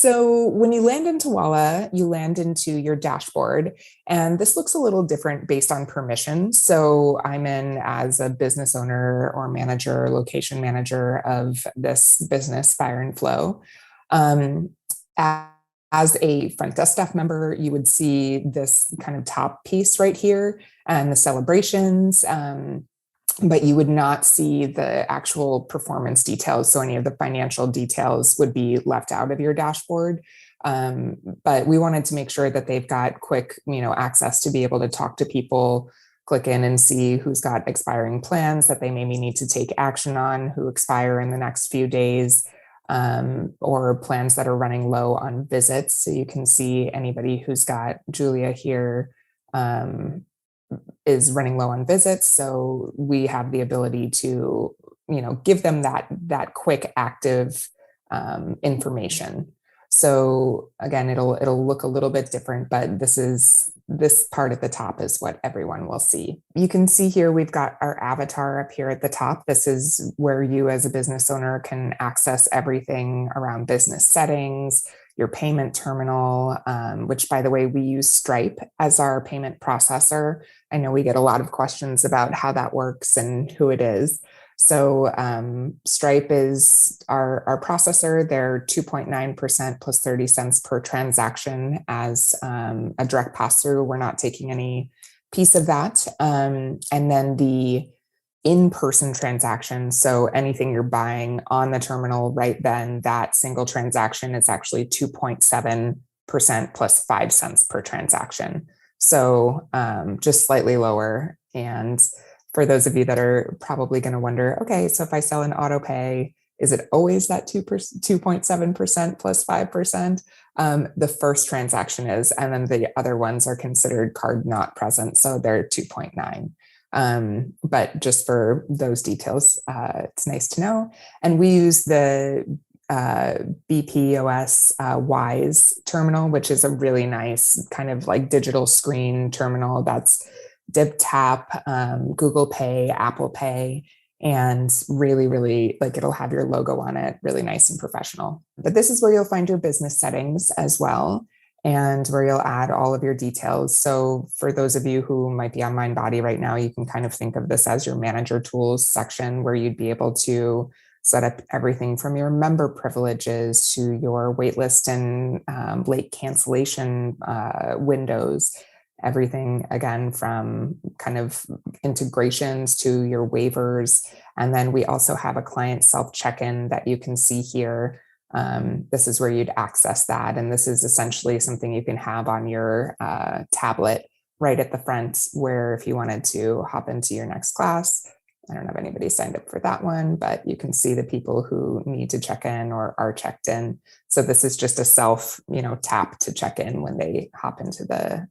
So when you land into Walla, you land into your dashboard, and this looks a little different based on permission. So I'm in as a business owner or manager, location manager of this business, Fire and Flow. Um, as a front desk staff member, you would see this kind of top piece right here and the celebrations. But you would not see the actual performance details. So any of the financial details would be left out of your dashboard. But we wanted to make sure that they've got quick, access to be able to talk to people, click in and see who's got expiring plans that they maybe need to take action on, who expire in the next few days, or plans that are running low on visits. So you can see anybody who's got Julia here, is running low on visits. So we have the ability to, give them that quick active information. So again, it'll look a little bit different, but this part at the top is what everyone will see. You can see here we've got our avatar up here at the top. This is where you as a business owner can access everything around business settings, your payment terminal, which by the way, we use Stripe as our payment processor. I know we get a lot of questions about how that works and who it is. So Stripe is our processor. They're 2.9% plus 30 cents per transaction as a direct pass through. We're not taking any piece of that. And then the in-person transaction, so anything you're buying on the terminal right then, that single transaction is actually 2.7% plus 5 cents per transaction. So just slightly lower. And for those of you that are probably going to wonder, okay, so if I sell an auto pay, is it always that 2.7% plus 5%? The first transaction is, and then the other ones are considered card not present. So they're 2.9. But just for those details, it's nice to know. And we use the BPOS Wise terminal, which is a really nice kind of like digital screen terminal that's dip tap, Google Pay, Apple Pay, and really, really like it'll have your logo on it, really nice and professional. But this is where you'll find your business settings as well, and where you'll add all of your details. So for those of you who might be on MindBody right now, you can kind of think of this as your manager tools section where you'd be able to set up everything from your member privileges to your waitlist and late cancellation windows. Everything again from kind of integrations to your waivers. And then we also have a client self check-in that you can see here. This is where you'd access that. And this is essentially something you can have on your tablet right at the front, where if you wanted to hop into your next class, I don't know if anybody signed up for that one, but you can see the people who need to check in or are checked in. So this is just a self, tap to check in when they hop into the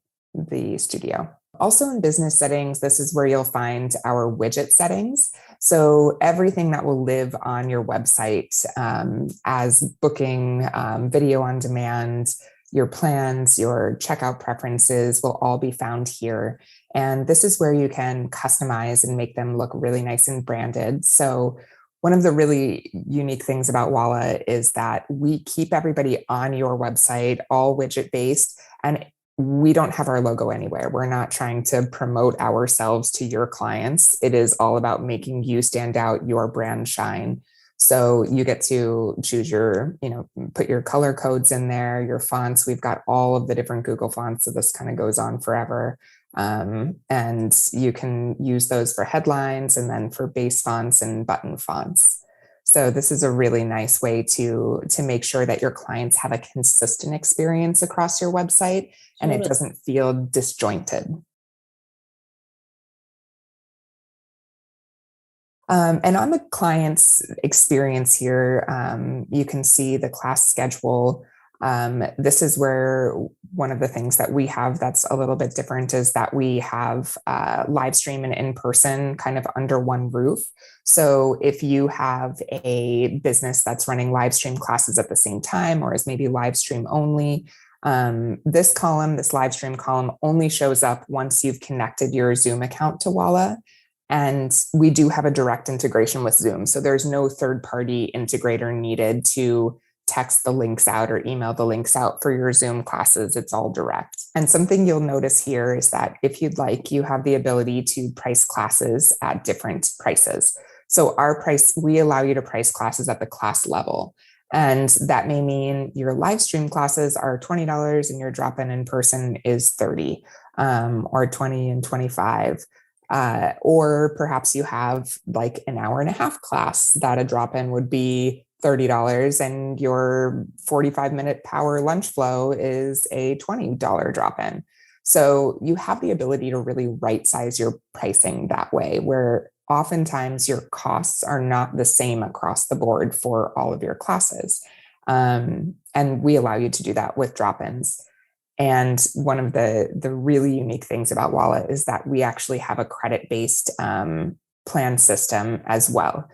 studio. Also in business settings, this is where you'll find our widget settings. So everything that will live on your website as booking, video on demand, your plans, your checkout preferences will all be found here. And this is where you can customize and make them look really nice and branded. So one of the really unique things about Walla is that we keep everybody on your website, all widget based, and we don't have our logo anywhere. We're not trying to promote ourselves to your clients. It is all about making you stand out, your brand shine. So you get to choose your, put your color codes in there, your fonts. We've got all of the different Google fonts. So this kind of goes on forever. And you can use those for headlines and then for base fonts and button fonts. So this is a really nice way to make sure that your clients have a consistent experience across your website and it doesn't feel disjointed. And on the client's experience here, you can see the class schedule. This is where one of the things that we have that's a little bit different is that we have live stream and in-person kind of under one roof. So if you have a business that's running live stream classes at the same time, or is maybe live stream only, this live stream column only shows up once you've connected your Zoom account to Walla. And we do have a direct integration with Zoom. So there's no third-party integrator needed to text the links out or email the links out for your Zoom classes. It's all direct. And something you'll notice here is that if you'd like, you have the ability to price classes at different prices. So our price, we allow you to price classes at the class level. And that may mean your live stream classes are $20 and your drop-in in person is 30, or 20 and 25. Or perhaps you have like an hour and a half class that a drop-in would be $30 and your 45-minute power lunch flow is a $20 drop-in. So you have the ability to really right size your pricing that way, where oftentimes your costs are not the same across the board for all of your classes. And we allow you to do that with drop-ins. And one of the really unique things about Walla is that we actually have a credit-based plan system as well.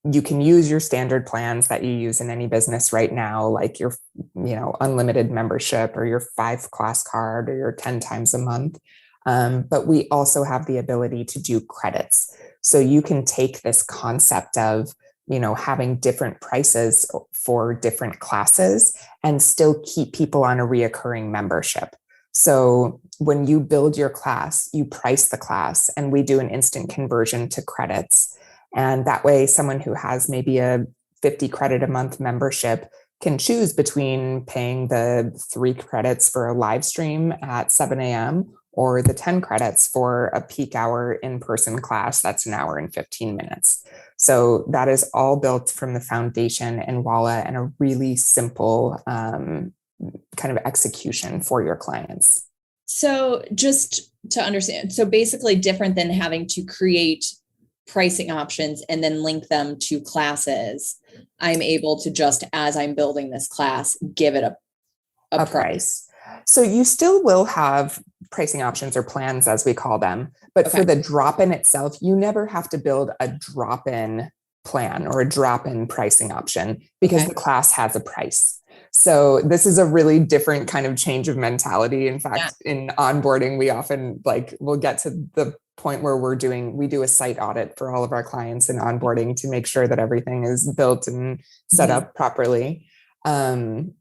You can use your standard plans that you use in any business right now, like your, unlimited membership or your 5-class card or your 10 times a month. But we also have the ability to do credits. So you can take this concept of, having different prices for different classes and still keep people on a reoccurring membership. So when you build your class, you price the class and we do an instant conversion to credits. And that way, someone who has maybe a 50 credit a month membership can choose between paying the 3 credits for a live stream at 7 a.m. or the 10 credits for a peak hour in-person class that's an hour and 15 minutes. So that is all built from the foundation in Walla and a really simple kind of execution for your clients. So just to understand, so basically different than having to create pricing options and then link them to classes, I'm able to just, as I'm building this class, give it a price. So you still will have pricing options or plans, as we call them, but for the drop-in itself, you never have to build a drop-in plan or a drop-in pricing option because the class has a price. So this is a really different kind of change of mentality. In fact, in onboarding, we often we'll get to the point where we do a site audit for all of our clients in onboarding to make sure that everything is built and set up properly. And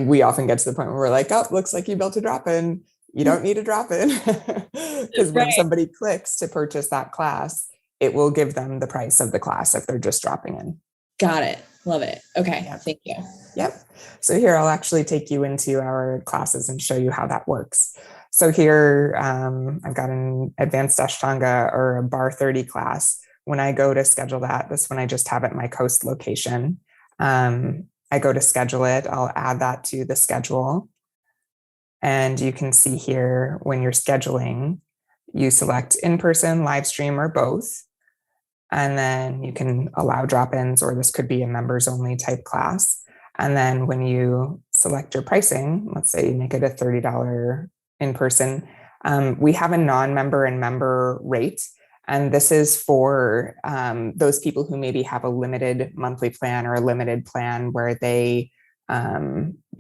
we often get to the point where we're like, oh, looks like you built a drop-in. You don't need a drop-in. Because when somebody clicks to purchase that class, it will give them the price of the class if they're just dropping in. Got it. Love it. Okay. Thank you. Yep. So here I'll actually take you into our classes and show you how that works. So here I've got an advanced Ashtanga or a bar 30 class. When I go to schedule that, this one I just have at my coast location. I go to schedule it. I'll add that to the schedule. And you can see here when you're scheduling, you select in-person, live stream, or both. And then you can allow drop-ins, or this could be a members only type class. And then when you select your pricing, let's say you make it a $30 in person, we have a non-member and member rate. And this is for those people who maybe have a limited monthly plan or a limited plan where they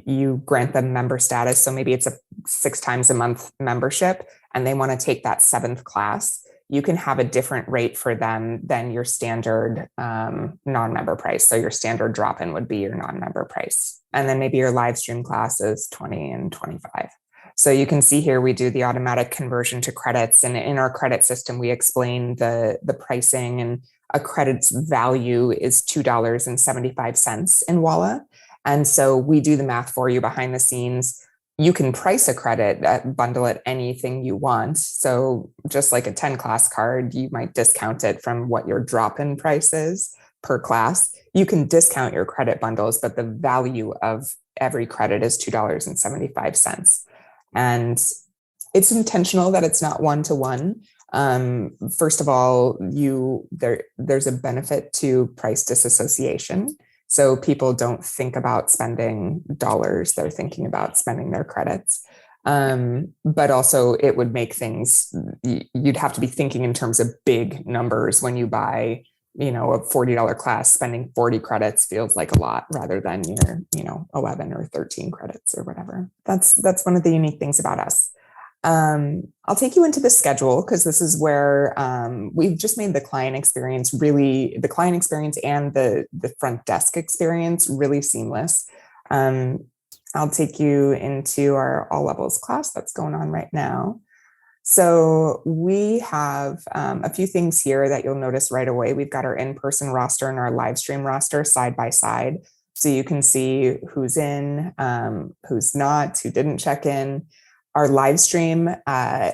you grant them member status. So maybe it's a 6 times a month membership and they want to take that 7th class. You can have a different rate for them than your standard non-member price. So your standard drop-in would be your non-member price. And then maybe your live stream class is 20 and 25. So you can see here, we do the automatic conversion to credits. And in our credit system, we explain the pricing, and a credit's value is $2.75 in Walla. And so we do the math for you behind the scenes. You can price a credit, bundle it anything you want. So just like a 10 class card, you might discount it from what your drop-in price is per class. You can discount your credit bundles, but the value of every credit is $2.75. And it's intentional that it's not one-to-one. First of all, there's a benefit to price disassociation. So people don't think about spending dollars, they're thinking about spending their credits. But also it would make things, you'd have to be thinking in terms of big numbers when you buy, a $40 class. Spending 40 credits feels like a lot rather than your, 11 or 13 credits or whatever. That's one of the unique things about us. I'll take you into the schedule because this is where we've just made the client experience really, the client experience and the front desk experience really seamless. Um, I'll take you into our all levels class that's going on right now. So we have a few things here that you'll notice right away. We've got our in-person roster and our live stream roster side by side. So you can see who's in, who's not, who didn't check in. Our live stream,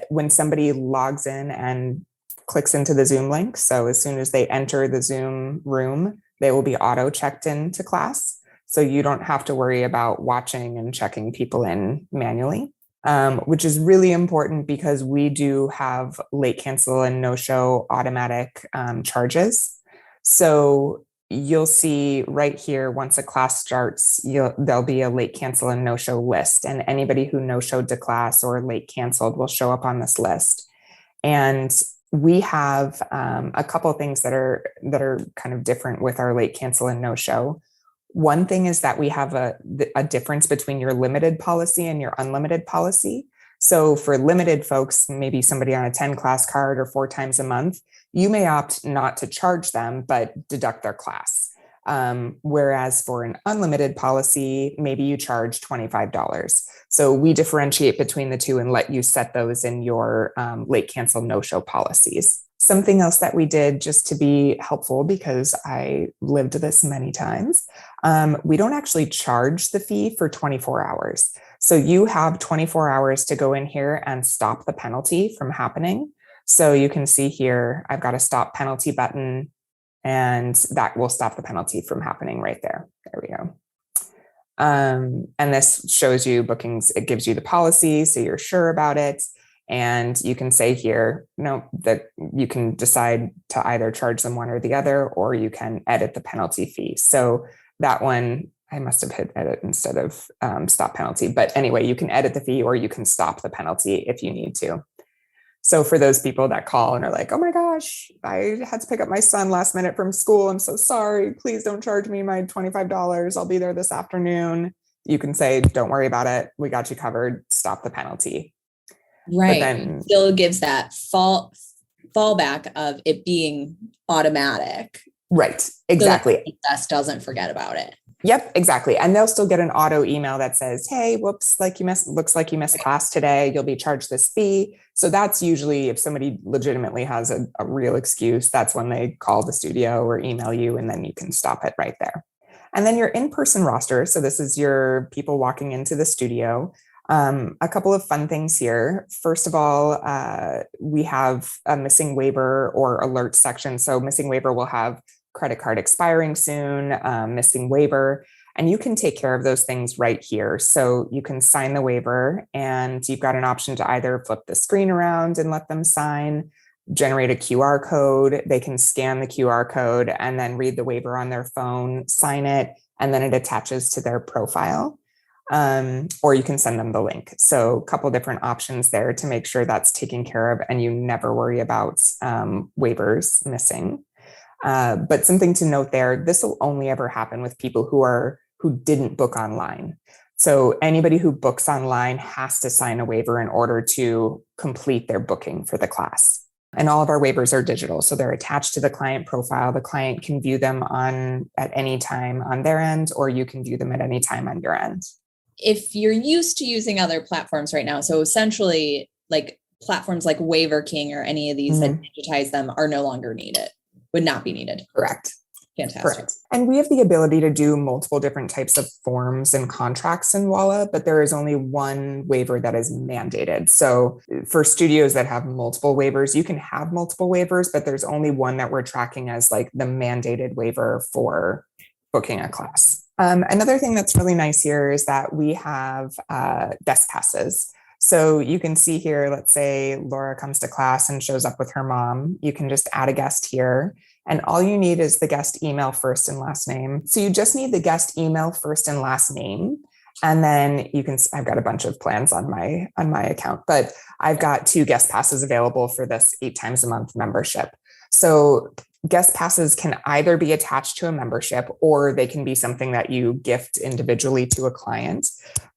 when somebody logs in and clicks into the Zoom link, so as soon as they enter the Zoom room, they will be auto checked into class. So you don't have to worry about watching and checking people in manually. Which is really important because we do have late cancel and no show automatic charges. So you'll see right here, once a class starts, there'll be a late cancel and no show list, and anybody who no showed to class or late canceled will show up on this list. And we have a couple of things that are kind of different with our late cancel and no show. One thing is that we have a difference between your limited policy and your unlimited policy. So for limited folks, maybe somebody on a 10 class card or 4 times a month, you may opt not to charge them, but deduct their class. Whereas for an unlimited policy, maybe you charge $25. So we differentiate between the two and let you set those in your late cancel no-show policies. Something else that we did just to be helpful, because I lived this many times, we don't actually charge the fee for 24 hours. So you have 24 hours to go in here and stop the penalty from happening. So you can see here, I've got a stop penalty button, and that will stop the penalty from happening right there. There we go. And this shows you bookings. It gives you the policy, so you're sure about it. And you can say here, no, that you can decide to either charge them one or the other, or you can edit the penalty fee. So that one, I must have hit edit instead of stop penalty. But anyway, you can edit the fee or you can stop the penalty if you need to. So for those people that call and are like, oh my gosh, I had to pick up my son last minute from school. I'm so sorry. Please don't charge me my $25. I'll be there this afternoon. You can say, don't worry about it. We got you covered. Stop the penalty. Right. But then still gives that fallback of it being automatic. Right. Exactly. So that doesn't forget about it. Yep, exactly. And they'll still get an auto email that says, hey, whoops, looks like you missed class today. You'll be charged this fee. So that's usually if somebody legitimately has a real excuse, that's when they call the studio or email you, and then you can stop it right there. And then your in-person roster. So this is your people walking into the studio. A couple of fun things here. First of all, we have a missing waiver or alert section. So missing waiver will have credit card expiring soon, missing waiver, and you can take care of those things right here. So you can sign the waiver, and you've got an option to either flip the screen around and let them sign, generate a QR code. They can scan the QR code and then read the waiver on their phone, sign it, and then it attaches to their profile. Or you can send them the link. So a couple different options there to make sure that's taken care of and you never worry about waivers missing. But something to note there, this will only ever happen with people who didn't book online. So anybody who books online has to sign a waiver in order to complete their booking for the class. And all of our waivers are digital, so they're attached to the client profile. The client can view them at any time on their end, or you can view them at any time on your end. If you're used to using other platforms right now, so essentially like platforms like Waiver King or any of these that digitize them are no longer needed. Would not be needed. Correct. Fantastic. Correct. And we have the ability to do multiple different types of forms and contracts in Walla, but there is only one waiver that is mandated. So for studios that have multiple waivers, you can have multiple waivers, but there's only one that we're tracking as like the mandated waiver for booking a class. Another thing that's really nice here is that we have guest passes. So you can see here, let's say Laura comes to class and shows up with her mom. You can just add a guest here. And all you need is the guest email first and last name. So you just need the guest email first and last name. And then you can, I've got a bunch of plans on my account, but I've got 2 guest passes available for this 8 times a month membership. So guest passes can either be attached to a membership or they can be something that you gift individually to a client.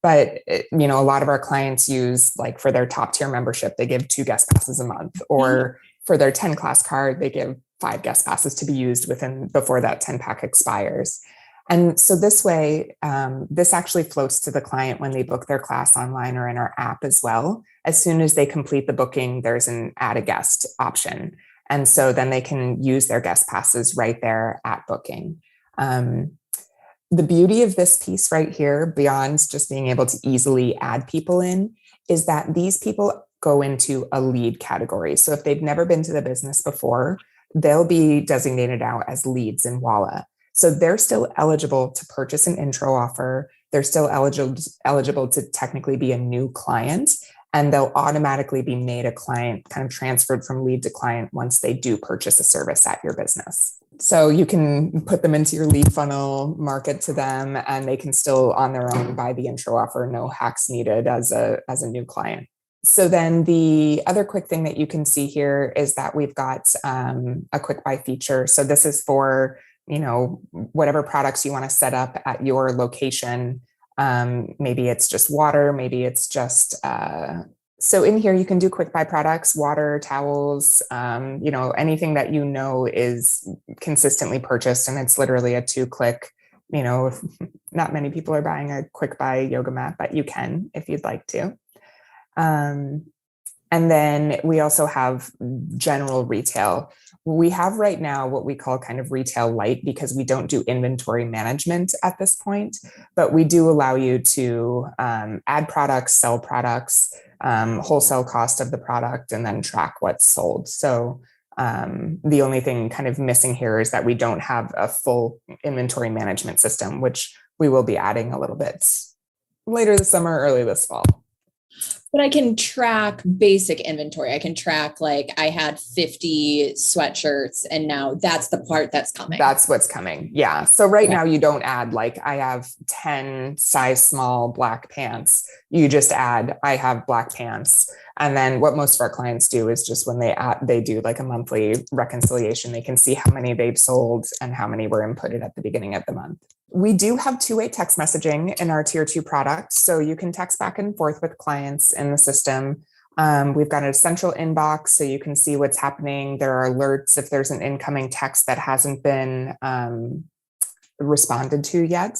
But, a lot of our clients use, like, for their top tier membership, they give 2 guest passes a month, or for their 10 class card, they give 5 guest passes to be used before that 10 pack expires. And so this way, this actually floats to the client when they book their class online or in our app as well. As soon as they complete the booking, there's an add a guest option. And so then they can use their guest passes right there at booking. The beauty of this piece right here, beyond just being able to easily add people in, is that these people go into a lead category. So if they've never been to the business before, they'll be designated out as leads in Walla. So they're still eligible to purchase an intro offer. They're still eligible to technically be a new client, and they'll automatically be made a client, kind of transferred from lead to client once they do purchase a service at your business. So you can put them into your lead funnel, market to them, and they can still on their own buy the intro offer, no hacks needed as a new client. So then the other quick thing that you can see here is that we've got a quick buy feature. So this is for, whatever products you want to set up at your location. Maybe it's just water, maybe it's just, so in here you can do quick buy products, water, towels, anything that is consistently purchased, and it's literally a 2-click, if not many people are buying a quick buy yoga mat, but you can if you'd like to. And then we also have general retail. We have right now what we call kind of retail light, because we don't do inventory management at this point, but we do allow you to add products, sell products, wholesale cost of the product, and then track what's sold. So the only thing kind of missing here is that we don't have a full inventory management system, which we will be adding a little bit later this summer, early this fall. But I can track basic inventory. I can track, like, I had 50 sweatshirts and now that's the part that's coming. That's what's coming. Yeah. So right now you don't add, like, I have 10 size small black pants. You just add, I have black pants. And then what most of our clients do is just when they do like a monthly reconciliation, they can see how many they've sold and how many were inputted at the beginning of the month. We do have two-way text messaging in our tier 2 product. So you can text back and forth with clients in the system. We've got a central inbox so you can see what's happening. There are alerts if there's an incoming text that hasn't been responded to yet.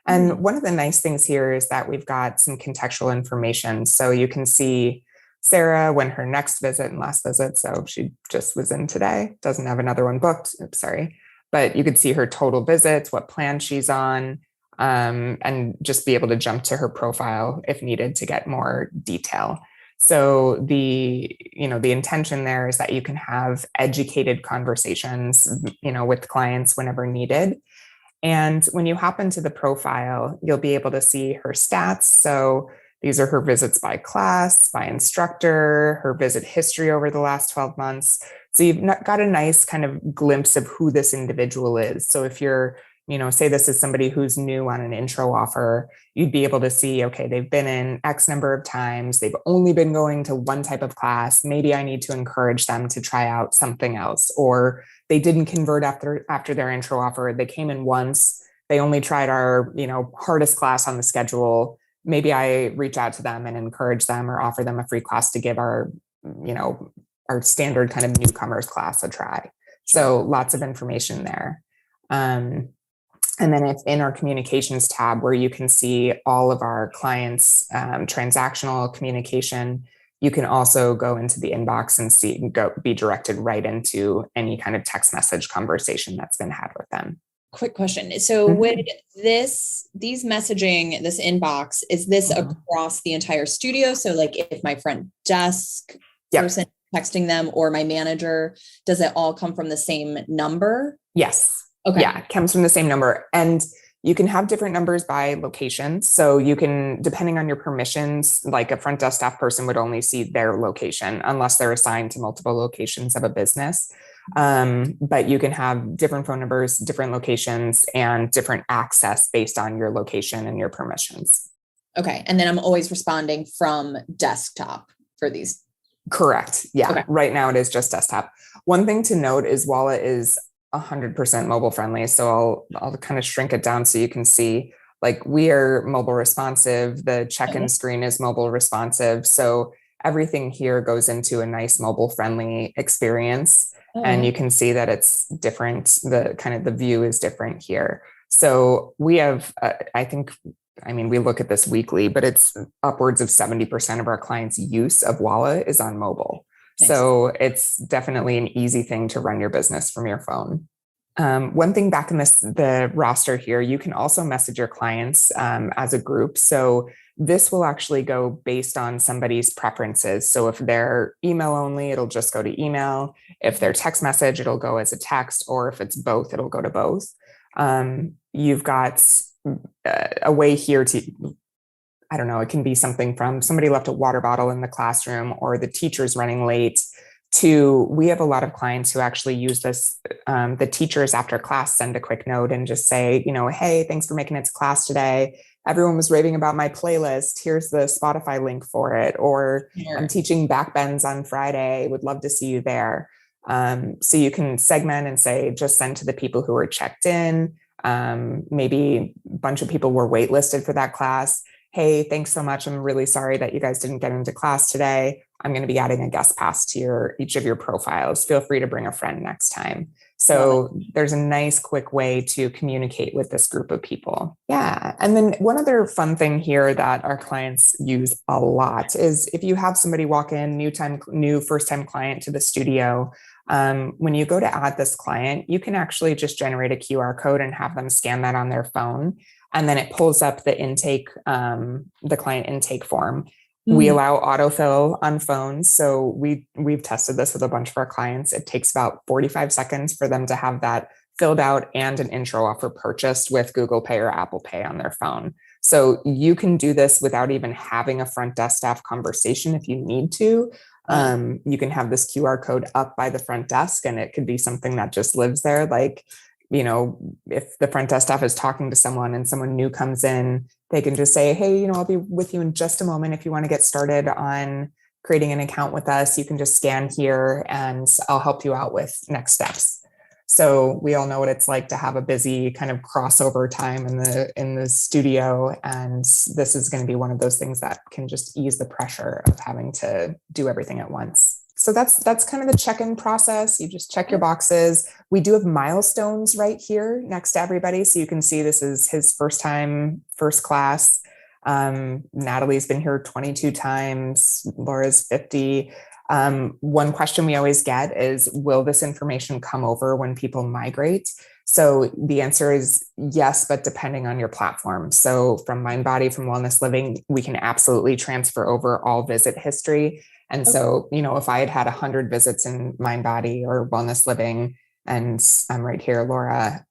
And one of the nice things here is that we've got some contextual information. So you can see Sarah, when her next visit and last visit, so she just was in today, doesn't have another one booked. Oops, sorry. But you could see her total visits, what plan she's on, and just be able to jump to her profile if needed to get more detail. So the intention there is that you can have educated conversations, with clients whenever needed. And when you hop into the profile, you'll be able to see her stats. So these are her visits by class, by instructor, her visit history over the last 12 months. So you've got a nice kind of glimpse of who this individual is. So if you're, say this is somebody who's new on an intro offer, you'd be able to see, okay, they've been in X number of times. They've only been going to one type of class. Maybe I need to encourage them to try out something else. Or they didn't convert after their intro offer. They came in once. They only tried our, hardest class on the schedule. Maybe I reach out to them and encourage them or offer them a free class to give our standard kind of newcomers class a try. So lots of information there. And then it's in our communications tab where you can see all of our clients' transactional communication. You can also go into the inbox and be directed right into any kind of text message conversation that's been had with them. Quick question. So would these messaging, this inbox, is this across the entire studio? So like if my front desk person texting them or my manager, does it all come from the same number? Yes. Okay. Yeah, it comes from the same number. And you can have different numbers by location. So you can, depending on your permissions, like a front desk staff person would only see their location unless they're assigned to multiple locations of a business. But you can have different phone numbers, different locations, and different access based on your location and your permissions. Okay. And then I'm always responding from desktop for these. Correct. Yeah. Okay. Right now it is just desktop. One thing to note is Walla is 100% mobile friendly. So I'll kind of shrink it down so you can see, like, we are mobile responsive. The check-in screen is mobile responsive. So everything here goes into a nice mobile friendly experience. Oh, And yeah. you can see that it's different. The kind of the view is different here. So we have, I mean, we look at this weekly, but it's upwards of 70% of our clients' use of Walla is on mobile. Nice. So it's definitely an easy thing to run your business from your phone. One thing back in the roster here, you can also message your clients as a group. So this will actually go based on somebody's preferences. So if they're email only, it'll just go to email. If they're text message, it'll go as a text, or if it's both, it'll go to both. You've got a way here to, I don't know, it can be something from somebody left a water bottle in the classroom, or the teacher's running late, to we have a lot of clients who actually use this. The teachers after class send a quick note and just say, hey, thanks for making it to class today. Everyone was raving about my playlist. Here's the Spotify link for it. Or I'm teaching backbends on Friday. Would love to see you there. So you can segment and say, just send to the people who are checked in. Maybe a bunch of people were waitlisted for that class. Hey, thanks so much. I'm really sorry that you guys didn't get into class today. I'm going to be adding a guest pass to each of your profiles. Feel free to bring a friend next time. So there's a nice, quick way to communicate with this group of people. Yeah. And then one other fun thing here that our clients use a lot is if you have somebody walk in, new first-time client to the studio, when you go to add this client, you can actually just generate a QR code and have them scan that on their phone. And then it pulls up the the client intake form. We allow autofill on phones. So we've tested this with a bunch of our clients. It takes about 45 seconds for them to have that filled out and an intro offer purchased with Google Pay or Apple Pay on their phone. So you can do this without even having a front desk staff conversation if you need to. You can have this QR code up by the front desk, and it could be something that just lives there. Like, if the front desk staff is talking to someone and someone new comes in, they can just say, hey, I'll be with you in just a moment. If you want to get started on creating an account with us, you can just scan here and I'll help you out with next steps. So we all know what it's like to have a busy kind of crossover time in the studio. And this is going to be one of those things that can just ease the pressure of having to do everything at once. So that's kind of the check-in process. You just check your boxes. We do have milestones right here next to everybody. So you can see this is his first time, first class. Natalie's been here 22 times. Laura's 50. One question we always get is, will this information come over when people migrate? So the answer is yes, but depending on your platform. So from MindBody, from Wellness Living, we can absolutely transfer over all visit history. And so, if I had 100 visits in MindBody or Wellness Living, and I'm right here, Laura,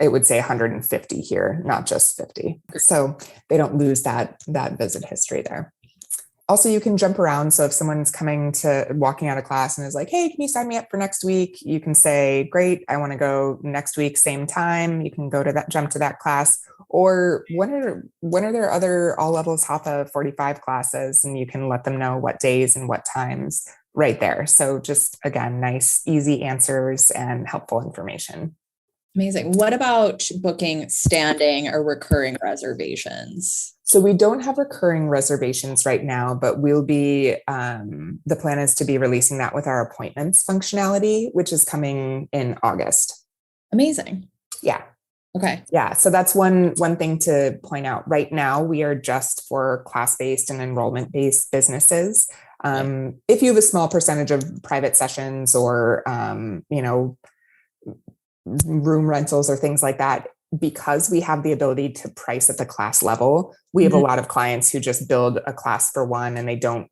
it would say 150 here, not just 50. So they don't lose that visit history there. Also, you can jump around. So if someone's walking out of class and is like, hey, can you sign me up for next week? You can say, great, I want to go next week, same time. You can jump to that class. Or when are there other all levels Hatha 45 classes? And you can let them know what days and what times right there. So just, again, nice, easy answers and helpful information. Amazing. What about booking standing or recurring reservations? So we don't have recurring reservations right now, but the plan is to be releasing that with our appointments functionality, which is coming in August. Amazing. Yeah. Okay. Yeah. So that's one thing to point out. Right now, we are just for class-based and enrollment-based businesses. If you have a small percentage of private sessions or, room rentals or things like that, because we have the ability to price at the class level, we have a lot of clients who just build a class for one and they don't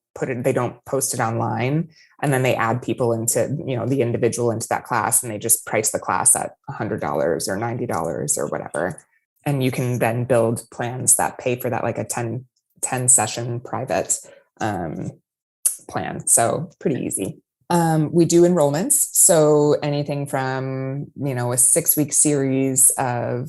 post it online. And then they add people into, the individual into that class, and they just price the class at $100 or $90 or whatever. And you can then build plans that pay for that, like a 10 session private plan. So pretty easy. We do enrollments. So anything from, a 6-week series of,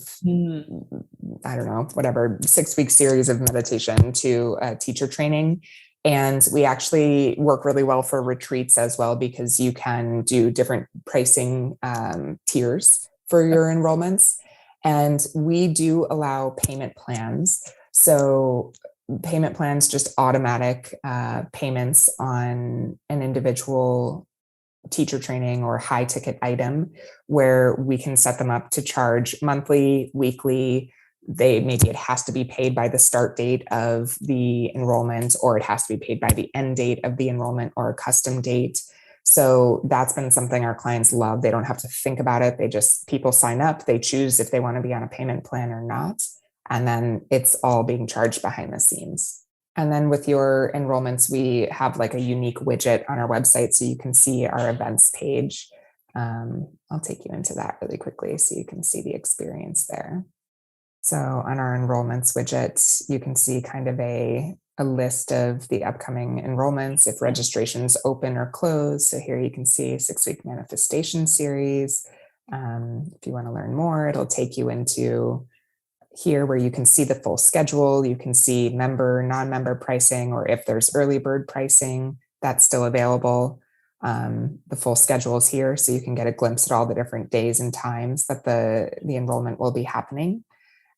I don't know, whatever, 6-week series of meditation to teacher training. And we actually work really well for retreats as well, because you can do different pricing tiers for your enrollments. And we do allow payment plans. So payment plans, just automatic payments on an individual teacher training or high ticket item, where we can set them up to charge monthly, weekly. Maybe it has to be paid by the start date of the enrollment, or it has to be paid by the end date of the enrollment, or a custom date. So that's been something our clients love. They don't have to think about it. People sign up, they choose if they want to be on a payment plan or not. And then it's all being charged behind the scenes. And then with your enrollments, we have like a unique widget on our website, so you can see our events page. I'll take you into that really quickly so you can see the experience there. So on our enrollments widget, you can see kind of a list of the upcoming enrollments, if registration's open or closed. So here you can see 6-week manifestation series. If you want to learn more, it'll take you into here where you can see the full schedule. You can see member, non-member pricing, or if there's early bird pricing, that's still available. The full schedule is here, so you can get a glimpse at all the different days and times that the enrollment will be happening.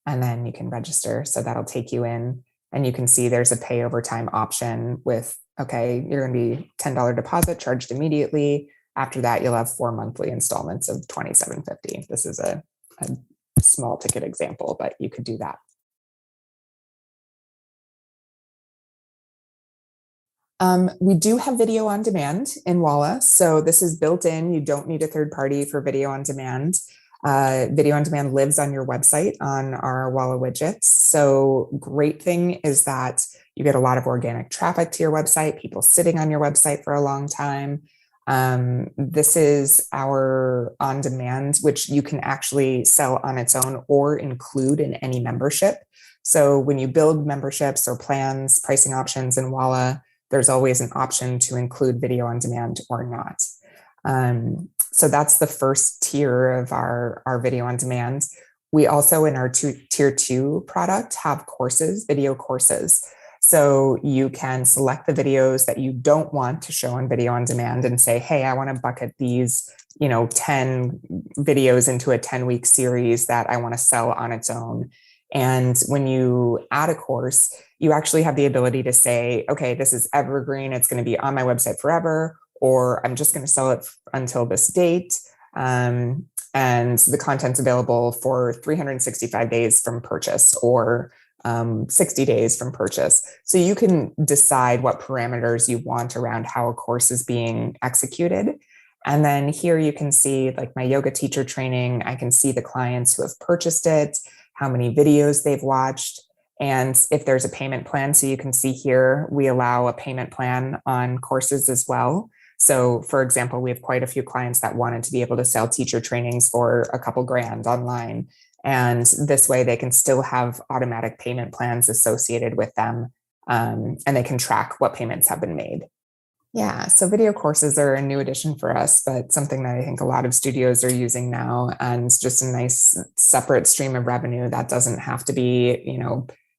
And then you can register. So that'll take you in, and you can see there's a pay over time option with, okay, you're going to be $10 deposit charged immediately. After that, you'll have 4 monthly installments of $27.50. This is a small ticket example, but you could do that. We do have video on demand in Walla. So this is built in. You don't need a third party for video on demand. Video on demand lives on your website on our Walla widgets. So great thing is that you get a lot of organic traffic to your website, people sitting on your website for a long time. This is our on demand, which you can actually sell on its own or include in any membership. So when you build memberships or plans, pricing options in Walla, there's always an option to include video on demand or not. So that's the first tier of our video on demand. We also, in our tier 2 product, have courses, video courses. So you can select the videos that you don't want to show on video on demand and say, hey, I want to bucket these 10 videos into a 10-week series that I want to sell on its own. And when you add a course, you actually have the ability to say, okay, this is evergreen. It's going to be on my website forever, or I'm just going to sell it until this date. And the content's available for 365 days from purchase, or 60 days from purchase. So you can decide what parameters you want around how a course is being executed. And then here you can see like my yoga teacher training. I can see the clients who have purchased it, how many videos they've watched, and if there's a payment plan. So you can see here, we allow a payment plan on courses as well. So for example, we have quite a few clients that wanted to be able to sell teacher trainings for a couple grand online. And this way they can still have automatic payment plans associated with them. And they can track what payments have been made. Yeah, so video courses are a new addition for us, but something that I think a lot of studios are using now, and just a nice separate stream of revenue that doesn't have to be,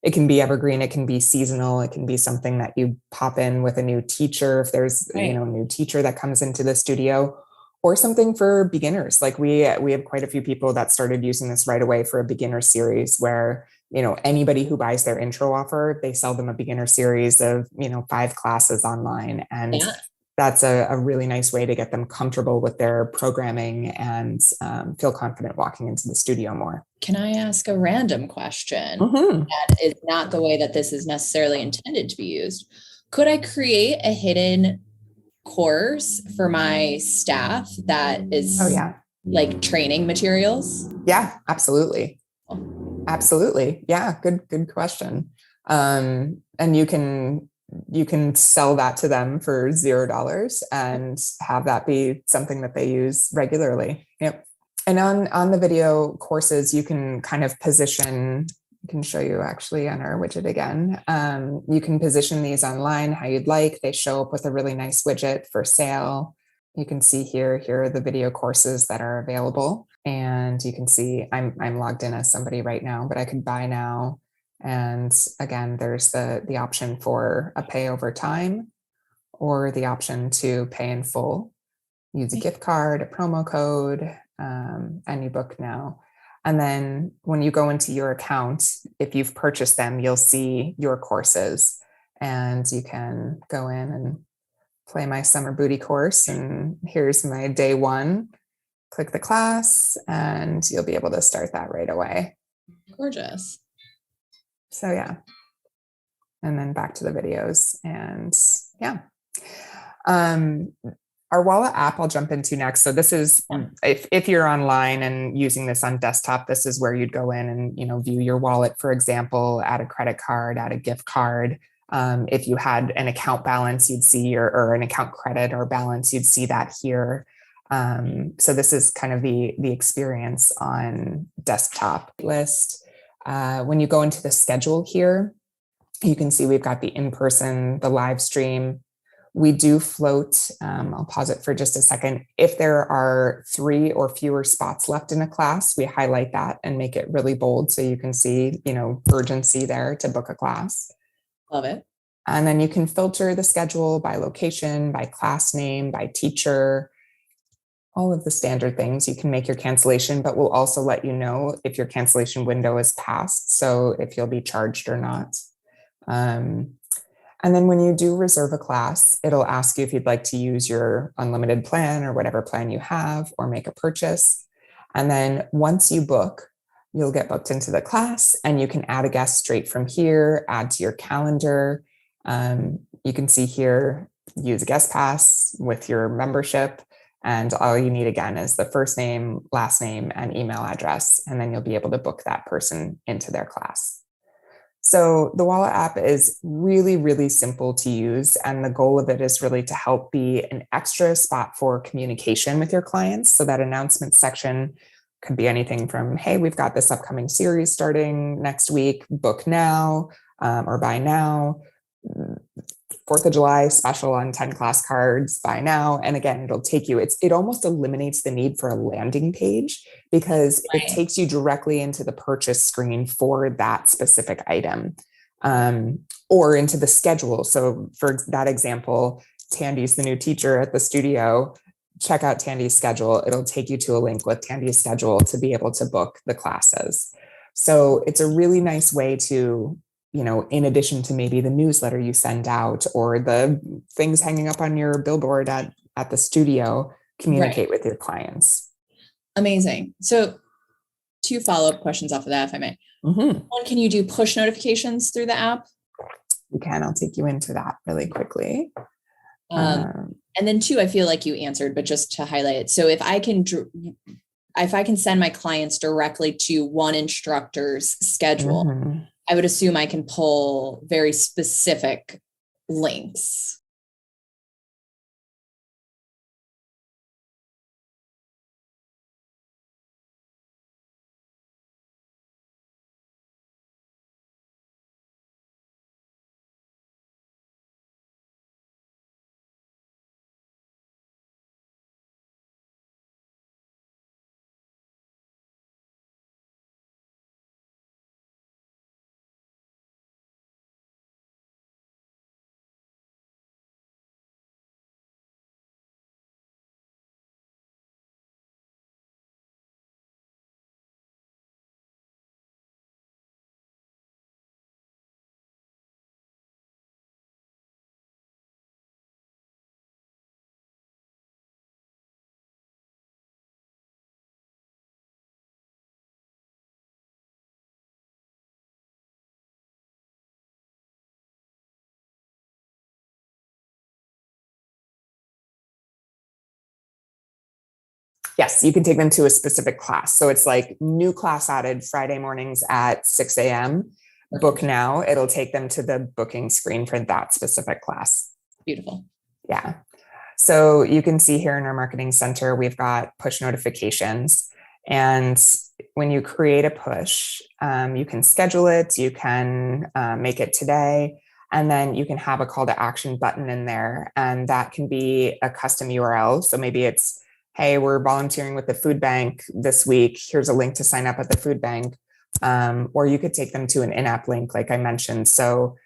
it can be evergreen, it can be seasonal, it can be something that you pop in with a new teacher if there's, Right. A new teacher that comes into the studio, or something for beginners. Like we have quite a few people that started using this right away for a beginner series where, anybody who buys their intro offer, they sell them a beginner series of, 5 classes online. And that's a really nice way to get them comfortable with their programming and feel confident walking into the studio more. Can I ask a random question that is not the way that this is necessarily intended to be used? Could I create a hidden course for my staff that is like training materials? Yeah, absolutely. Absolutely. Yeah, good question. And you can sell that to them for $0 and have that be something that they use regularly. Yep. And on the video courses, you can kind of position, I can show you actually on our widget again. You can position these online how you'd like. They show up with a really nice widget for sale. You can see here are the video courses that are available. And you can see I'm logged in as somebody right now, but I could buy now And again, there's the option for a pay over time or the option to pay in full. Use a gift card, a promo code, and you book now. And then when you go into your account, if you've purchased them, you'll see your courses and you can go in and play my summer booty course. And here's my day one. Click the class and you'll be able to start that right away. Gorgeous. So yeah. And then back to the videos and yeah. Our Walla app I'll jump into next. So this is, if you're online and using this on desktop, this is where you'd go in and, view your wallet, for example, add a credit card, add a gift card. If you had an account balance, you'd see or an account credit or balance, you'd see that here. So this is kind of the experience on desktop list. When you go into the schedule here, you can see we've got the in-person, the live stream. We do float, I'll pause it for just a second. If there are 3 or fewer spots left in a class, we highlight that and make it really bold so you can see, urgency there to book a class. Love it. And then you can filter the schedule by location, by class name, by teacher, all of the standard things. You can make your cancellation, but we'll also let you know if your cancellation window is passed, so if you'll be charged or not. And then when you do reserve a class, it'll ask you if you'd like to use your unlimited plan or whatever plan you have or make a purchase. And then once you book, you'll get booked into the class and you can add a guest straight from here, add to your calendar. You can see here, use a guest pass with your membership. And all you need again is the first name, last name, and email address. And then you'll be able to book that person into their class. So the Walla app is really, really simple to use. And the goal of it is really to help be an extra spot for communication with your clients. So that announcement section could be anything from, hey, we've got this upcoming series starting next week, book now or buy now. 4th of July special on 10 class cards, buy now. And again, it'll take you, it almost eliminates the need for a landing page because it takes you directly into the purchase screen for that specific item or into the schedule. So for that example, Tandy's the new teacher at the studio. Check out Tandy's schedule. It'll take you to a link with Tandy's schedule to be able to book the classes. So it's a really nice way to, in addition to maybe the newsletter you send out or the things hanging up on your billboard at the studio, communicate with your clients. Amazing. So 2 follow-up questions off of that, if I may. One, can you do push notifications through the app? You can. I'll take you into that really quickly. And then 2, I feel like you answered, but just to highlight it. So if I can send my clients directly to one instructor's schedule, I would assume I can pull very specific links. Yes, you can take them to a specific class. So it's like new class added Friday mornings at 6 a.m. Book now. It'll take them to the booking screen for that specific class. Beautiful. Yeah. So you can see here in our marketing center, we've got push notifications. And when you create a push, you can schedule it, you can make it today, and then you can have a call to action button in there. And that can be a custom URL. So maybe it's, hey, we're volunteering with the food bank this week. Here's a link to sign up at the food bank. Or you could take them to an in-app link, like I mentioned. So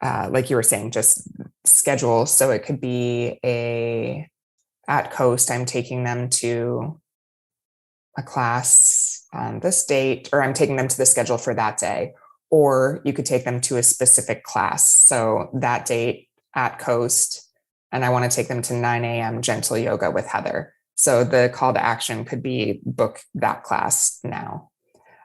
like you were saying, just schedule. So it could be at Coast, I'm taking them to a class on this date, or I'm taking them to the schedule for that day. Or you could take them to a specific class. So that date at Coast, and I want to take them to 9 a.m. gentle yoga with Heather. So the call to action could be book that class now.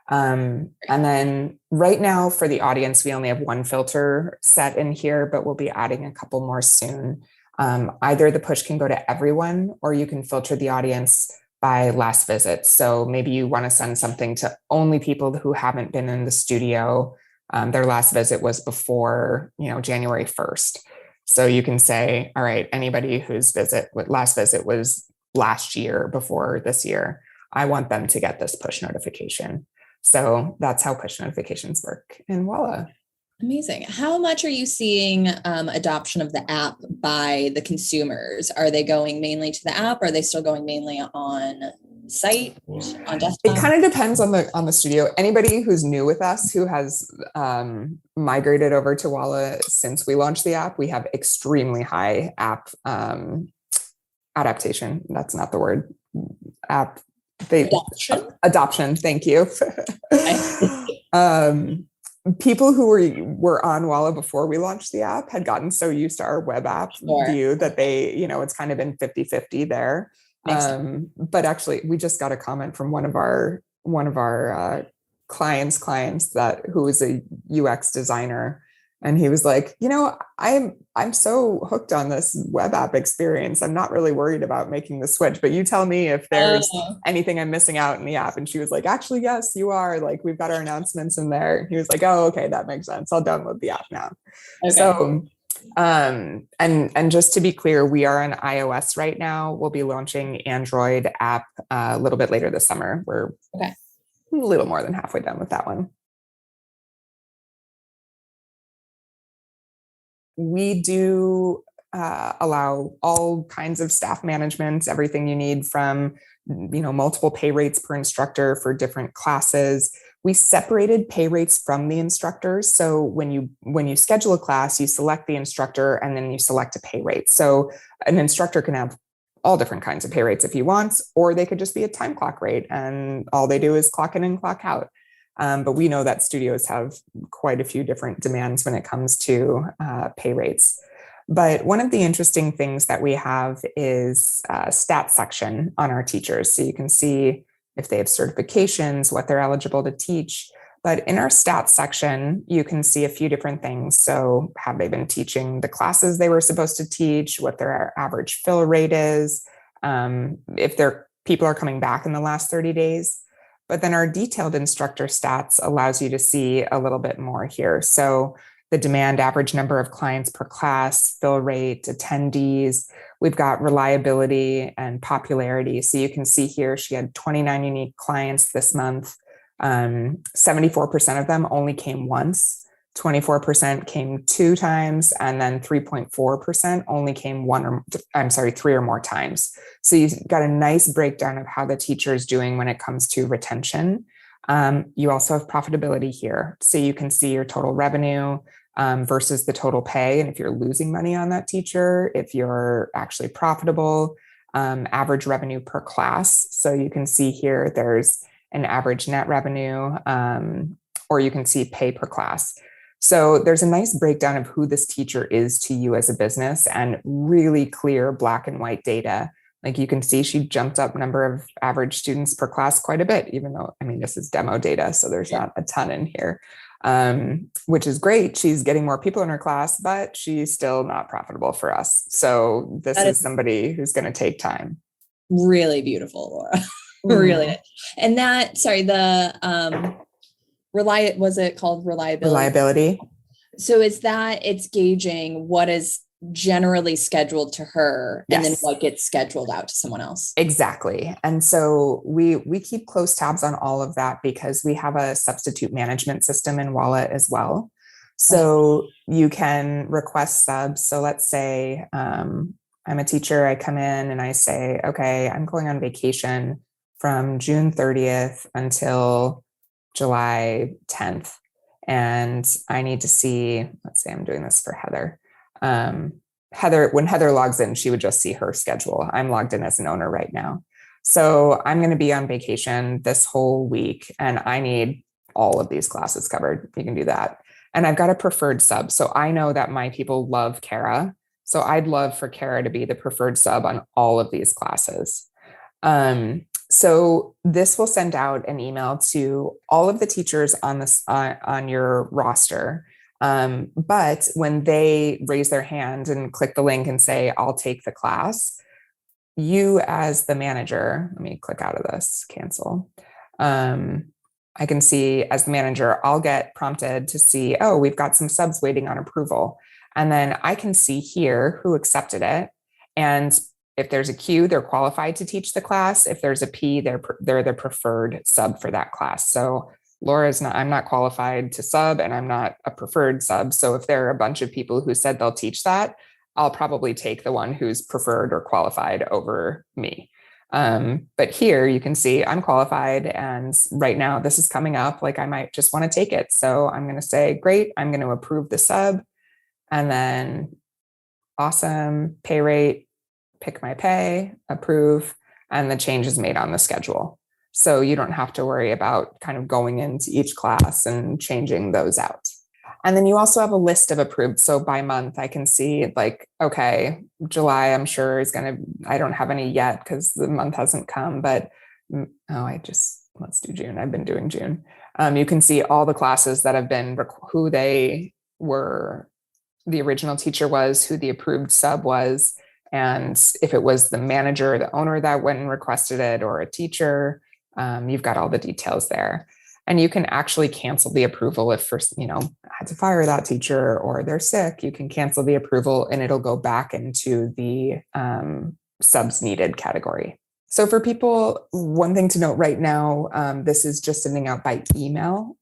And then right now for the audience, we only have one filter set in here, but we'll be adding a couple more soon. Either the push can go to everyone, or you can filter the audience by last visit. So maybe you want to send something to only people who haven't been in the studio. Their last visit was before, January 1st. So you can say, all right, anybody whose last visit was last year before this year, I want them to get this push notification. So that's how push notifications work in Walla. Amazing. How much are you seeing adoption of the app by the consumers? Are they going mainly to the app? Or are they still going mainly on site, on desktop? It kind of depends on the studio. Anybody who's new with us, who has migrated over to Walla since we launched the app, we have extremely high app adaptation. That's not the word. Adoption. Thank you. People who were on Walla before we launched the app had gotten so used to our web app view that they, it's kind of been 50-50 there. But actually, we just got a comment from one of our clients who is a UX designer. And he was like, I'm so hooked on this web app experience. I'm not really worried about making the switch, but you tell me if there's anything I'm missing out in the app. And she was like, actually, yes, you are. Like, we've got our announcements in there. He was like, oh, okay, that makes sense. I'll download the app now. Okay. So, and just to be clear, we are on iOS right now. We'll be launching Android app a little bit later this summer. We're a little more than halfway done with that one. We do allow all kinds of staff management, everything you need from, multiple pay rates per instructor for different classes. We separated pay rates from the instructors. So when you schedule a class, you select the instructor and then you select a pay rate. So an instructor can have all different kinds of pay rates if he wants, or they could just be a time clock rate and all they do is clock in and clock out. But we know that studios have quite a few different demands when it comes to pay rates. But one of the interesting things that we have is a stat section on our teachers. So you can see if they have certifications, what they're eligible to teach. But in our stats section, you can see a few different things. So have they been teaching the classes they were supposed to teach, what their average fill rate is, if their people are coming back in the last 30 days. But then our detailed instructor stats allows you to see a little bit more here. So the demand, average number of clients per class, fill rate, attendees. We've got reliability and popularity. So you can see here, she had 29 unique clients this month. 74% of them only came once. 24% came 2 times, and then 3.4% only came 3 or more times. So you got a nice breakdown of how the teacher is doing when it comes to retention. You also have profitability here. So you can see your total revenue versus the total pay. And if you're losing money on that teacher, if you're actually profitable, average revenue per class. So you can see here, there's an average net revenue, or you can see pay per class. So there's a nice breakdown of who this teacher is to you as a business and really clear black and white data. Like you can see she jumped up number of average students per class quite a bit, even though, this is demo data, so there's not a ton in here, which is great. She's getting more people in her class, but she's still not profitable for us. So this is somebody who's going to take time. Really beautiful, Laura. Really. And was it called reliability? Reliability. So is that it's gauging what is generally scheduled to her and then what gets scheduled out to someone else? Exactly. And so we keep close tabs on all of that because we have a substitute management system in Walla as well. So you can request subs. So let's say I'm a teacher, I come in and I say, okay, I'm going on vacation from June 30th until July 10th. And I need to see, let's say I'm doing this for Heather. Heather, when Heather logs in, she would just see her schedule. I'm logged in as an owner right now. So I'm going to be on vacation this whole week and I need all of these classes covered. You can do that. And I've got a preferred sub. So I know that my people love Kara. So I'd love for Kara to be the preferred sub on all of these classes. So this will send out an email to all of the teachers on this on your roster. But when they raise their hand and click the link and say, I'll take the class, you as the manager, let me click out of this, cancel. I can see as the manager, I'll get prompted to see, oh, we've got some subs waiting on approval. And then I can see here who accepted it. And if there's a Q, they're qualified to teach the class. If there's a P, they're the preferred sub for that class. So I'm not qualified to sub and I'm not a preferred sub. So if there are a bunch of people who said they'll teach that, I'll probably take the one who's preferred or qualified over me. But here you can see I'm qualified and right now this is coming up, like I might just want to take it. So I'm going to say, great, I'm going to approve the sub and then awesome, pay rate, pick my pay, approve, and the change is made on the schedule. So you don't have to worry about kind of going into each class and changing those out. And then you also have a list of approved. So by month, I can see like, okay, July, I'm sure is going to, I don't have any yet because the month hasn't come, but let's do June. I've been doing June. You can see all the classes that have been, who they were, the original teacher was, who the approved sub was, and if it was the manager, the owner that went and requested it or a teacher, you've got all the details there. And you can actually cancel the approval if first, I had to fire that teacher or they're sick, you can cancel the approval and it'll go back into the subs needed category. So for people, one thing to note right now, this is just sending out by email.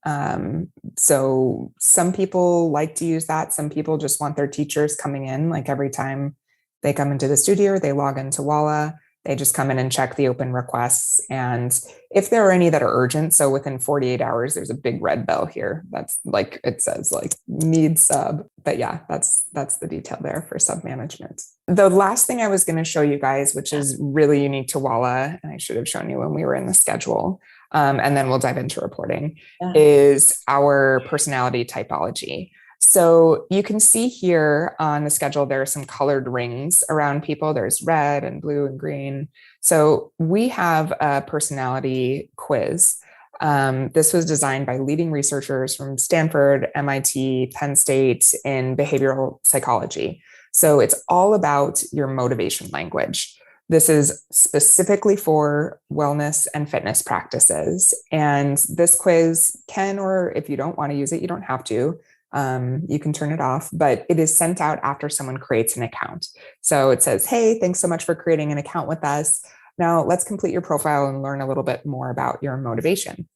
So some people like to use that. Some people just want their teachers coming in, like every time they come into the studio, they log into Walla, they just come in and check the open requests. And if there are any that are urgent, so within 48 hours, there's a big red bell here. That's like, it says like need sub, but yeah, that's the detail there for sub management. The last thing I was going to show you guys, which is really unique to Walla, and I should have shown you when we were in the schedule, and then we'll dive into reporting, is our personality typology. So you can see here on the schedule, there are some colored rings around people. There's red and blue and green. So we have a personality quiz. This was designed by leading researchers from Stanford, MIT, Penn State in behavioral psychology. So it's all about your motivation language. This is specifically for wellness and fitness practices. And this quiz can, or if you don't want to use it, you don't have to. You can turn it off, but it is sent out after someone creates an account. So it says, hey, thanks so much for creating an account with us. Now let's complete your profile and learn a little bit more about your motivation.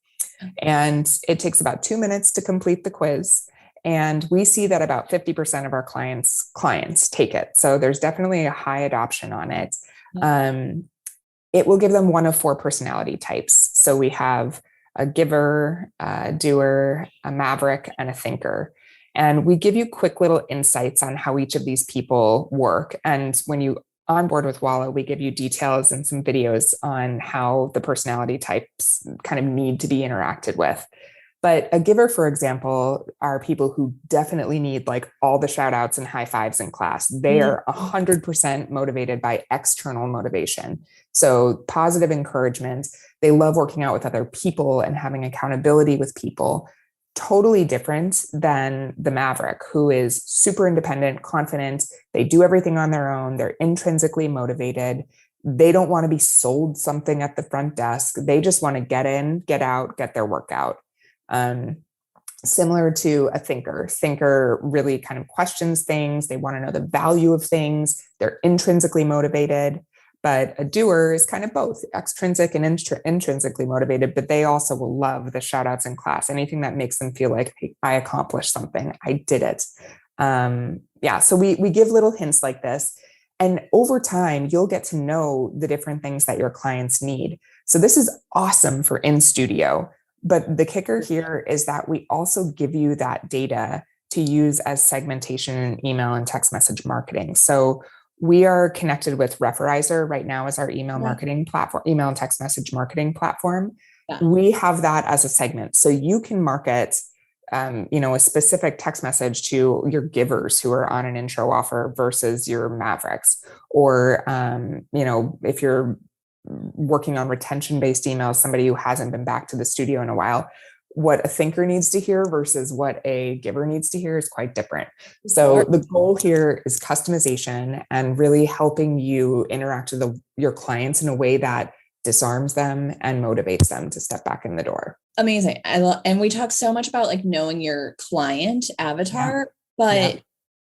And it takes about 2 minutes to complete the quiz. And we see that about 50% of our clients take it. So there's definitely a high adoption on it. It will give them one of 4 personality types. So we have a giver, a doer, a maverick, and a thinker. And we give you quick little insights on how each of these people work. And when you onboard with Walla, we give you details and some videos on how the personality types kind of need to be interacted with. But a giver, for example, are people who definitely need like all the shout outs and high fives in class. They are 100% motivated by external motivation. So positive encouragement. They love working out with other people and having accountability with people. Totally different than the maverick, who is super independent, confident. They do everything on their own. They're intrinsically motivated. They don't want to be sold something at the front desk. They just want to get in, get out, get their workout. Similar to a thinker. Thinker really kind of questions things. They want to know the value of things. They're intrinsically motivated. But a doer is kind of both extrinsic and intrinsically motivated, but they also will love the shout outs in class. Anything that makes them feel like, hey, I accomplished something. I did it. So we give little hints like this. And over time, you'll get to know the different things that your clients need. So this is awesome for in studio. But the kicker here is that we also give you that data to use as segmentation in email and text message marketing. So we are connected with Referizer right now as our email marketing platform, email and text message marketing platform. Yeah. We have that as a segment. So you can market a specific text message to your givers who are on an intro offer versus your mavericks. Or, if you're working on retention-based emails, somebody who hasn't been back to the studio in a while, what a thinker needs to hear versus what a giver needs to hear is quite different. So the goal here is customization and really helping you interact with your clients in a way that disarms them and motivates them to step back in the door. Amazing. And we talk so much about like knowing your client avatar, but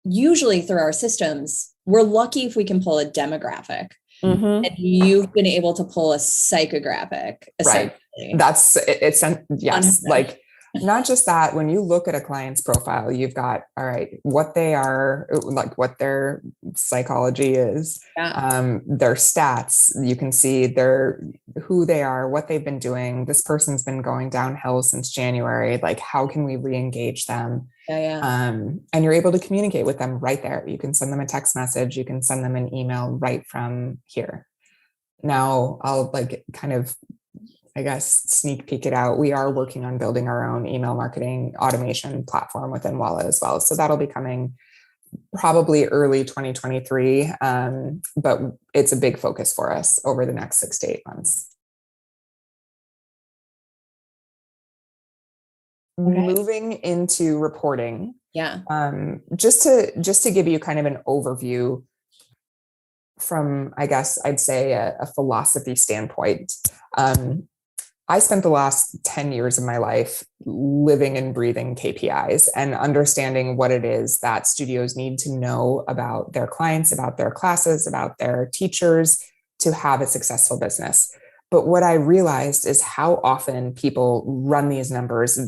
usually through our systems, we're lucky if we can pull a demographic. Mm-hmm. And you've been able to pull a psychographic. Right. It's yes. Like not just that, when you look at a client's profile, you've got, all right, what they are, like what their psychology is, their stats, you can see who they are, what they've been doing. This person's been going downhill since January. Like, how can we re-engage them? And you're able to communicate with them right there. You can send them a text message. You can send them an email right from here. Now I'll sneak peek it out. We are working on building our own email marketing automation platform within Walla as well. So that'll be coming probably early 2023. But it's a big focus for us over the next 6 to 8 months. Okay. Moving into reporting. Just to give you kind of an overview from, I guess I'd say a philosophy standpoint. I spent the last 10 years of my life living and breathing KPIs and understanding what it is that studios need to know about their clients, about their classes, about their teachers to have a successful business. But what I realized is how often people run these numbers,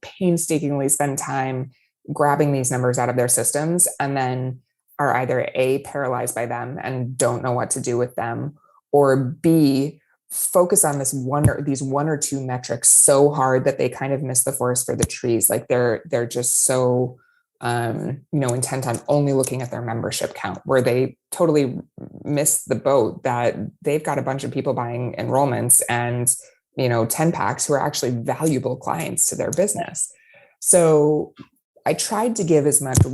painstakingly spend time grabbing these numbers out of their systems and then are either A, paralyzed by them and don't know what to do with them, or B, focus on these one or two metrics so hard that they kind of miss the forest for the trees. Like they're just so intent on only looking at their membership count, where they totally miss the boat that they've got a bunch of people buying enrollments and 10 packs who are actually valuable clients to their business. So we tried to give as much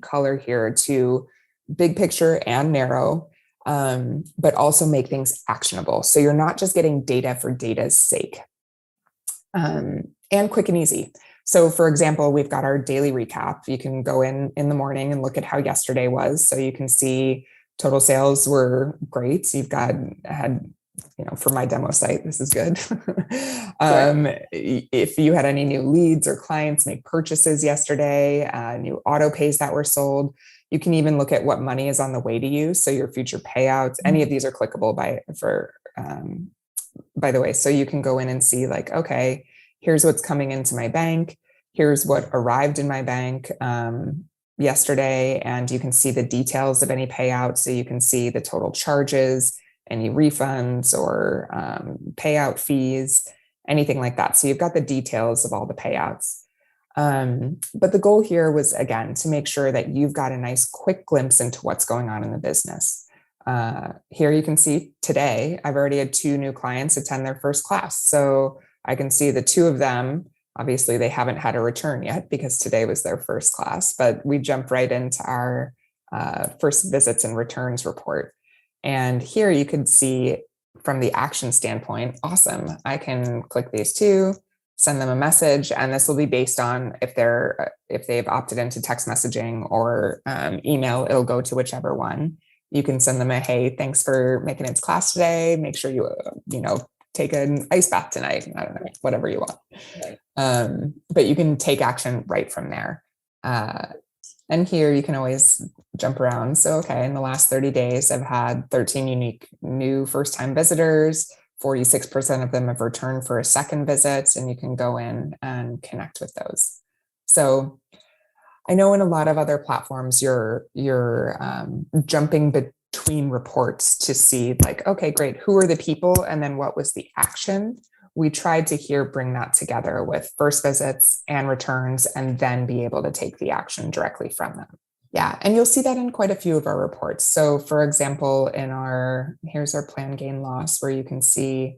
color here to big picture and narrow, but also make things actionable. So you're not just getting data for data's sake, and quick and easy. So for example, we've got our daily recap. You can go in the morning and look at how yesterday was. So you can see total sales were great. So for my demo site, this is good. If you had any new leads or clients make purchases yesterday, new auto pays that were sold, you can even look at what money is on the way to you. So your future payouts, any of these are clickable by the way. So you can go in and see like, okay, here's what's coming into my bank. Here's what arrived in my bank yesterday. And you can see the details of any payouts. So you can see the total charges, any refunds or payout fees, anything like that. So you've got the details of all the payouts. But the goal here was, again, to make sure that you've got a nice quick glimpse into what's going on in the business. Here you can see today, I've already had 2 new clients attend their first class. So I can see the 2 of them, obviously they haven't had a return yet because today was their first class, but we jump right into our first visits and returns report. And here you can see from the action standpoint, awesome. I can click these 2, send them a message, and this will be based on if they've opted into text messaging or email, it'll go to whichever one. You can send them a, hey, thanks for making it to class today. Make sure you, take an ice bath tonight. I don't know, whatever you want. Right. But you can take action right from there. And here you can always jump around. So, okay, in the last 30 days, I've had 13 unique new first-time visitors. 46% of them have returned for a second visit, and you can go in and connect with those. So I know in a lot of other platforms, you're jumping between reports to see like, okay, great, who are the people? And then what was the action? we tried to here bring that together with first visits and returns, and then be able to take the action directly from them. Yeah, and you'll see that in quite a few of our reports. So for example, here's our plan gain loss, where you can see,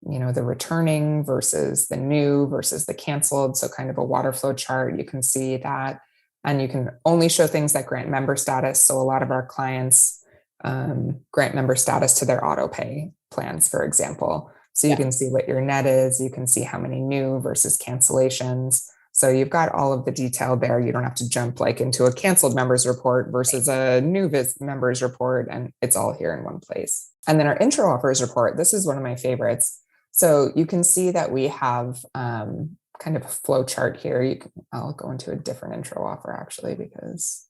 the returning versus the new versus the canceled. So kind of a water flow chart, you can see that. And you can only show things that grant member status. So a lot of our clients grant member status to their auto pay plans, for example. So you can see what your net is. You can see how many new versus cancellations. So you've got all of the detail there. You don't have to jump like into a canceled members report versus a new members report. And it's all here in one place. And then our intro offers report. This is one of my favorites. So you can see that we have kind of a flow chart here. I'll go into a different intro offer actually, because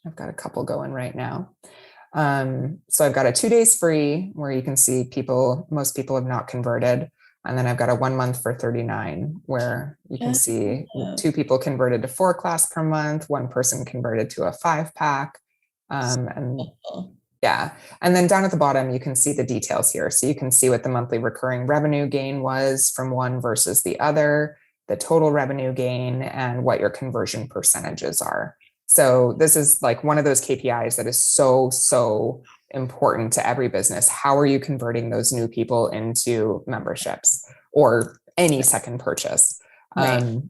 I've got a couple going right now. So I've got a 2 days free where you can see most people have not converted. And then I've got a 1 month for $39 where you can see 2 people converted to 4 class per month, 1 person converted to a 5-pack. And then down at the bottom, you can see the details here. So you can see what the monthly recurring revenue gain was from one versus the other, the total revenue gain, and what your conversion percentages are. So this is like one of those KPIs that is so, so important to every business. How are you converting those new people into memberships or any second purchase? Right.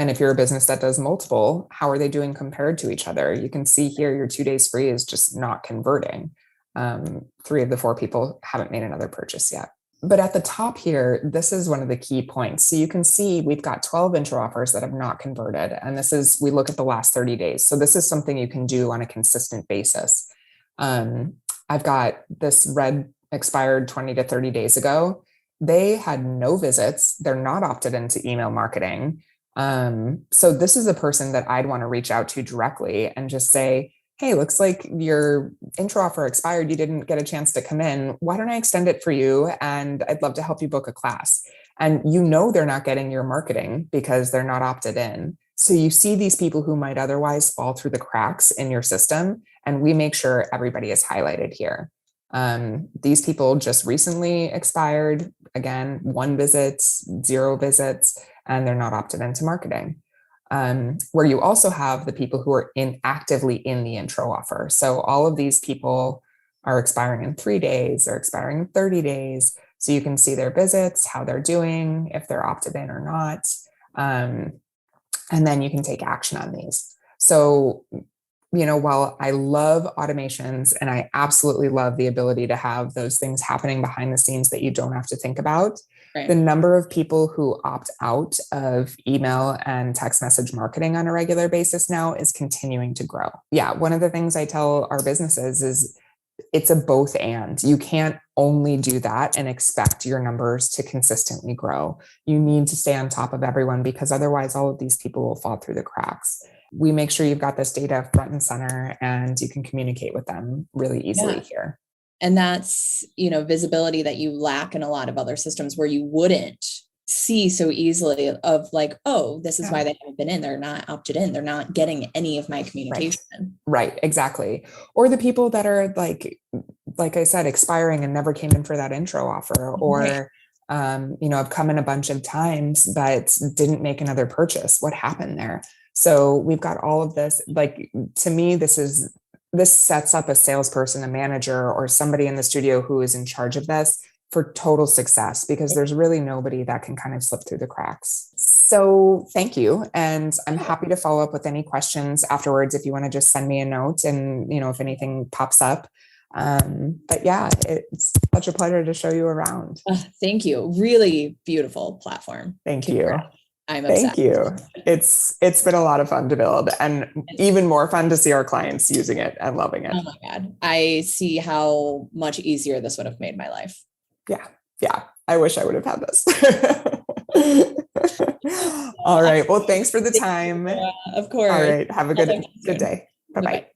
And if you're a business that does multiple, how are they doing compared to each other? You can see here your 2 days free is just not converting. 3 of the 4 people haven't made another purchase yet. But at the top here, this is one of the key points. So you can see we've got 12 intro offers that have not converted. And we look at the last 30 days. So this is something you can do on a consistent basis. I've got this red expired 20 to 30 days ago. They had no visits. They're not opted into email marketing. So this is a person that I'd want to reach out to directly and just say, hey, looks like your intro offer expired. You didn't get a chance to come in. Why don't I extend it for you? And I'd love to help you book a class. And they're not getting your marketing because they're not opted in. So you see these people who might otherwise fall through the cracks in your system, and we make sure everybody is highlighted here. These people just recently expired. Again, 1 visit, 0 visits, and they're not opted into marketing. Where you also have the people who are actively in the intro offer. So all of these people are expiring in 3 days or expiring in 30 days. So you can see their visits, how they're doing, if they're opted in or not. And then you can take action on these. So, while I love automations and I absolutely love the ability to have those things happening behind the scenes that you don't have to think about, the number of people who opt out of email and text message marketing on a regular basis now is continuing to grow. Yeah, one of the things I tell our businesses is it's a both and. You can't only do that and expect your numbers to consistently grow. You need to stay on top of everyone because otherwise all of these people will fall through the cracks. We make sure you've got this data front and center and you can communicate with them really easily here. And that's, visibility that you lack in a lot of other systems where you wouldn't see so easily of like, oh, this is why they haven't been in. They're not opted in. They're not getting any of my communication. Right. Exactly. Or the people that are like I said, expiring and never came in for that intro offer, or, I've come in a bunch of times, but didn't make another purchase. What happened there? So we've got all of this, to me, this sets up a salesperson, a manager, or somebody in the studio who is in charge of this for total success, because there's really nobody that can kind of slip through the cracks. So thank you. And I'm happy to follow up with any questions afterwards if you want to just send me a note and, if anything pops up. But yeah, it's such a pleasure to show you around. Thank you. Really beautiful platform. Thank you. I'm obsessed. Thank you. It's been a lot of fun to build, and even more fun to see our clients using it and loving it. Oh my God. I see how much easier this would have made my life. Yeah. I wish I would have had this. All right. Well, thanks for the time. Of course. All right. Have a good day. Bye-bye.